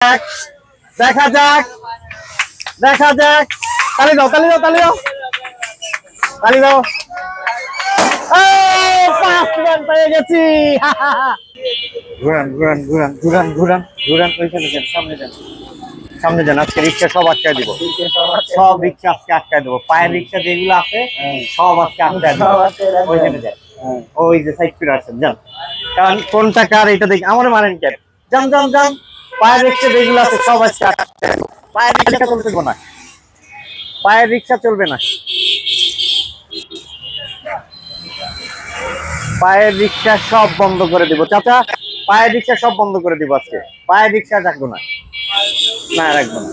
যাক দেখা যাক দেখা যাক তালি দাও তালি দাও তালি দাও তালি দাও ফার্স্ট রান পেয়ে গেছি ঘুরান ঘুরান ঘুরান ঘুরান ঘুরান ঘুরান ওইখানে যান সামনে যান আজকে রিক্সা সব আটকায় দিব সব রিক্সা আজকে আটকায় দেবো পায়ের রিক্সা যেগুলো আছে সব আজকে আটকায় দেবো ওইখানে যান ওই যে সাইড ফিরে আসছেন যান কারণ কোনটা কার এটা দেখি আমার মারেন কেন যান যান যান পায়ের রিক্সা যেগুলো আছে সব আজকে আটকায় দেবো পায়ের রিক্সা চলতে না পায়ের রিক্সা চলবে না পায়ের রিক্সা সব বন্ধ করে দিব চাচা পায়ের রিক্সা সব বন্ধ করে দিব আজকে পায়ের রিক্সা রাখবো না না রাখবো না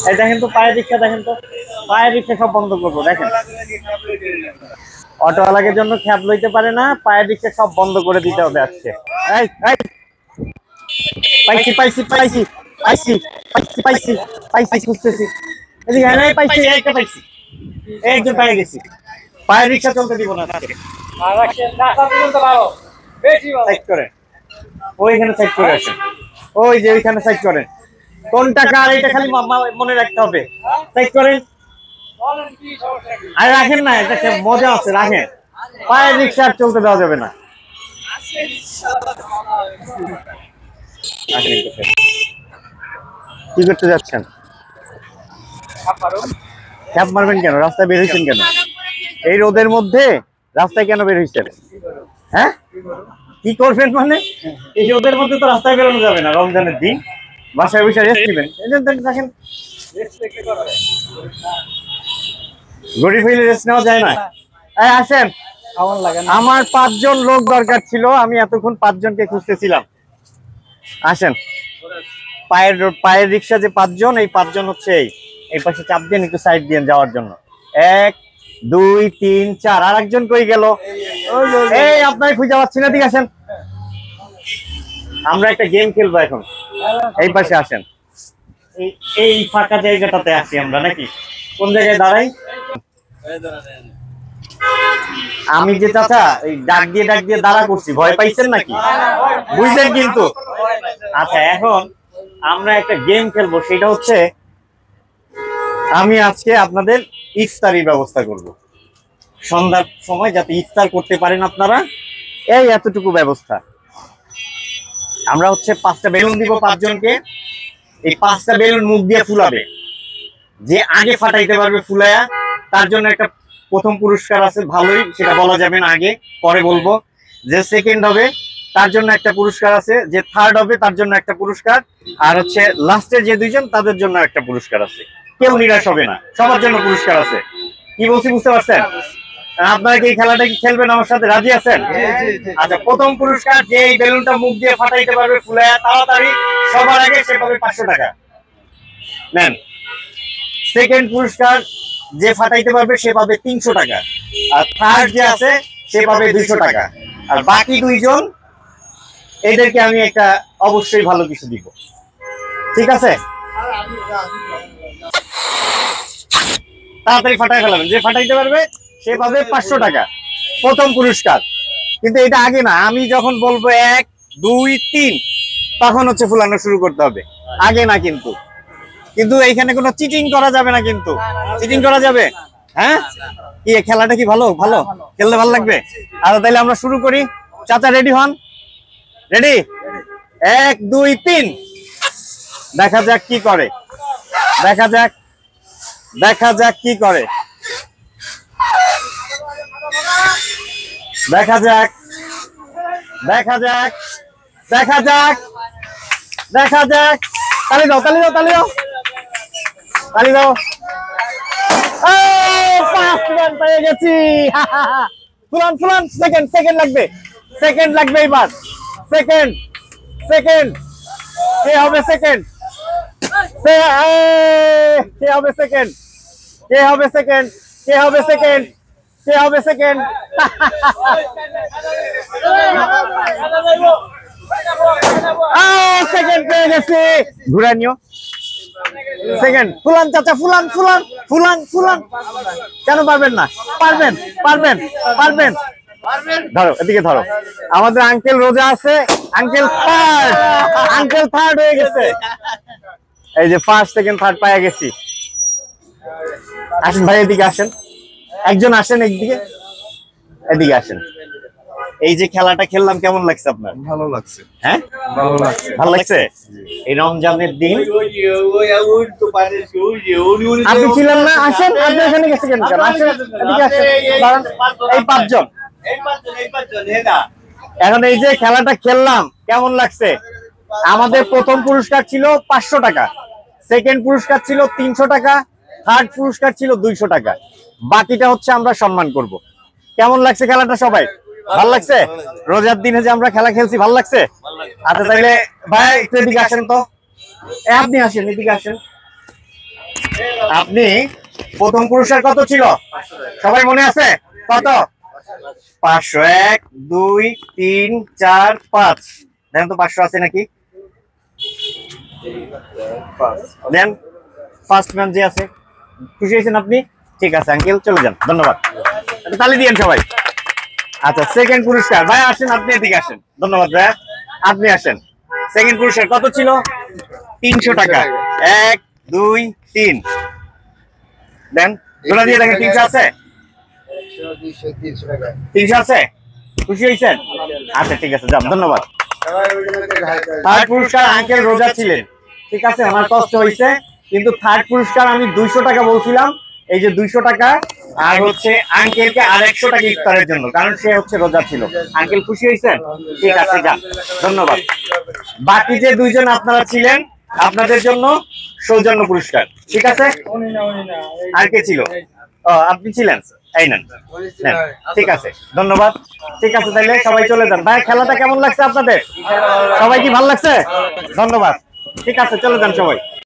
এই দেখেন তো পায়ের রিক্সা দেখেন তো পায়ের রিক্সা সব বন্ধ করবো দেখেন অটোওয়ালাদের জন্য খ্যাপ লইতে পারে না পায়ের রিক্সা সব বন্ধ করে দিতে হবে আজকে এই এই পাইছি পাইছি পাইছি পাইছি পাইছি পাইছি পাইছি খুঁজতেছি এদিকে এই পাইছি একটা পাইছি একজন পেয়ে গেছি পায়ের রিক্সা চলতে দিব না আজকে আর রাখেন রাস্তা পর্যন্ত ভালো বেশি ভালো সাইড করে ওইখানে সাইড করে আসেন ওই যে ওইখানে সাইড করেন কোনটা কার এটা খালি মনে রাখতে হবে সাইড করেন বলেন কি সমস্যা কি আর রাখেন না এটা মজা আছে রাখেন পায়ের রিক্সা আর চলতে দেওয়া যাবে না কি করতে যাচ্ছেন খ্যাপ মারবেন কেন রাস্তায় বের হয়েছেন কেন এই রোদের মধ্যে রাস্তায় কেন বের হয়েছেন হ্যাঁ কি করবেন মানে এই রোদের মধ্যে তো রাস্তায় বেরোনো যাবে না রমজানের দিন বাসায় বসে রেস্ট নেবেন দেখেন গরিব হইলে রেস্ট নেওয়া যায় না আসেন আমার 5 জন লোক দরকার ছিল আমি এতক্ষণ 5 জনকে খুঁজতেছিলাম আসেন পায়ের রিক্সা যে 5 জন এই 5 জন হচ্ছে এই পাশে চাপ দিয়ে একটু সাইড দিয়ে যাওয়ার জন্য 1 2 3 4 আর একজন কই গেল এই আপনাকে খুঁজে পাচ্ছি না ঠিক আছেন আমরা একটা গেম খেলবো এখন এই পাশে আসেন এই ফাঁকা জায়গাটাতে আসি আমরা নাকি কোন জায়গায় দাঁড়াই আমি যে চাচা এই ডাক দিয়ে দাঁড়া করছি ভয় পাইছেন নাকি বুঝলেন কিন্তু আচ্ছা এখন আমরা একটা গেম খেলবো সেটা হচ্ছে আমি আজকে আপনাদের ইফতারির ব্যবস্থা করব সন্ধ্যার সময় যাতে ইফতার করতে পারেন আপনারা এই এতটুকু ব্যবস্থা আমরা হচ্ছে 5টা বেলুন দিব 5 জনকে এই 5টা বেলুন মুখ দিয়ে ফুলাবে যে আগে ফাটাইতে পারবে ফুলায়া তার জন্য একটা প্রথম পুরস্কার আছে ভালোই সেটা বলা যাবে না আগে পরে বলবো যে সেকেন্ড হবে তার জন্য একটা পুরস্কার আছে যে থার্ড হবে তার জন্য একটা পুরস্কার আর হচ্ছে লাস্টের যে 2 জন তাদের জন্য একটা পুরস্কার আছে কেউ নিরাশ হবে না সবার জন্য পুরস্কার আছে কি বলছি বুঝতে পারছেন আপনারা কি এই খেলাটা কি খেলবেন আমার সাথে রাজি আছেন আচ্ছা প্রথম পুরস্কার যে এই বেলুনটা মুখ দিয়ে ফাটাইতে পারবে ফুলায়া তাড়াতাড়ি সবার আগে সে পাবে 500 টাকা নেন সেকেন্ড পুরস্কার যে ফাটাইতে পারবে সে পাবে 300 টাকা আর থার্ড যে আছে সে পাবে 200 টাকা আর বাকি 2 জন এদেরকে আমি একটা অবশ্যই ভালো কিছু দিব ঠিক আছে তাড়াতাড়ি ফাটাই ফেলাবেন যে ফাটাইতে পারবে সে পাবে 500 টাকা প্রথম পুরস্কার কিন্তু এটা আগে না আমি যখন বলবো 1 2 3 তখন হচ্ছে ফুলানো শুরু করতে হবে আগে না কিন্তু এইখানে কোনো চিটিং করা যাবে না কিন্তু চিটিং করা যাবে হ্যাঁ কি খেলাটা কি ভালো ভালো খেললে ভালো লাগবে আর তাহলে আমরা শুরু করি চাচা রেডি হন রেডি 1 2 3 দেখা যাক কি করে দেখা যাক কি করে দেখা যাক তালি দাও তালি দাও তালি দাও তালি দাও ফার্স্ট রান পেয়ে গেছি ফুলান ফুলান সেকেন্ড লাগবে এবার সেকেন্ড কে হবে সেকেন্ড সেকেন্ড পেয়ে গেছি ঘুরা নিও সেকেন্ড ফুলান চাচা ফুলান কেন পারবেন না পারবেন ধরো এদিকে ধরো, আমাদের আঙ্কেল রোজা আছে, আঙ্কেল থার্ড হয়ে গেছে। এই যে ফার্স্ট সেকেন্ড থার্ড পাইয়া গেছি। আসেন ভাই এদিকে আসেন, একজন আসেন একদিকে, এদিকে আসেন। এই যে খেলাটা খেললাম কেমন লাগছে আপনার? ভালো লাগছে। হ্যাঁ ভালো লাগছে। এই রমজানের দিন আপনি ছিলেন না, আসেন আপনি এখানে গেছেন কেন? আসেন এদিকে আসেন, দাঁড়ান। এই পাঁচজন এখন এই যে খেলাটা খেললাম কেমন লাগছে? আমাদের প্রথম পুরস্কার ছিল 500 টাকা, সেকেন্ড পুরস্কার ছিল 300 টাকা, থার্ড পুরস্কার ছিল 200 টাকা, বাকিটা হচ্ছে আমরা সম্মান করব। কেমন লাগছে খেলাটা সবাই? ভালো লাগছে? রোজার দিনে যে আমরা খেলা খেলছি ভালো লাগছে? আচ্ছা তাইলে ভাই একটু এদিকে আসেন তো, আপনি আসেন এদিকে আসেন। আপনি প্রথম পুরস্কার কত ছিল সবাই মনে আছে? কত? 500। 1 2 3 4 5, দেখেন তো 500 আছে নাকি? দেন ফার্স্ট ম্যান যে আছে, খুশি হয়েছেন আপনি? ঠিক আছে আঙ্কেল চলে যান, ধন্যবাদ। তালি দিয়েন সবাই। আচ্ছা সেকেন্ড পুরস্কার ভাই আসেন, আপনি এদিকে আসেন, ধন্যবাদ ভাই, আপনি আসেন। সেকেন্ড পুরস্কার কত ছিল? 300 টাকা। 1 2 3, দেন জোড়া দিয়ে দেখেন 300 আছে? 300 আছে? খুশি হয়েছেন? আচ্ছা ঠিক আছে যান, ধন্যবাদ। থার্ড পুরস্কার আঙ্কেল রোজা ছিলেন, ঠিক আছে আমার কষ্ট হয়েছে, কিন্তু থার্ড পুরস্কার আমি 200 টাকা বলছিলাম, এই যে 200 টাকা, আর হচ্ছে আঙ্কেলকে আর 100 টাকা ইফতারের জন্য, কারণ সে হচ্ছে রোজা ছিল। আঙ্কেল খুশি হয়েছেন? ঠিক আছে যান, ধন্যবাদ। বাকি যে দুইজন আপনারা ছিলেন আপনাদের জন্য সৌজন্য পুরস্কার, ঠিক আছে? আর কে ছিল? ও আপনি ছিলেন, এই নেন নেন, ঠিক আছে ধন্যবাদ। ঠিক আছে তাইলে সবাই চলে যান। ভাই খেলাটা কেমন লাগছে আপনাদের? সবাই কি ভালো লাগছে? ধন্যবাদ, ঠিক আছে চলে যান সবাই।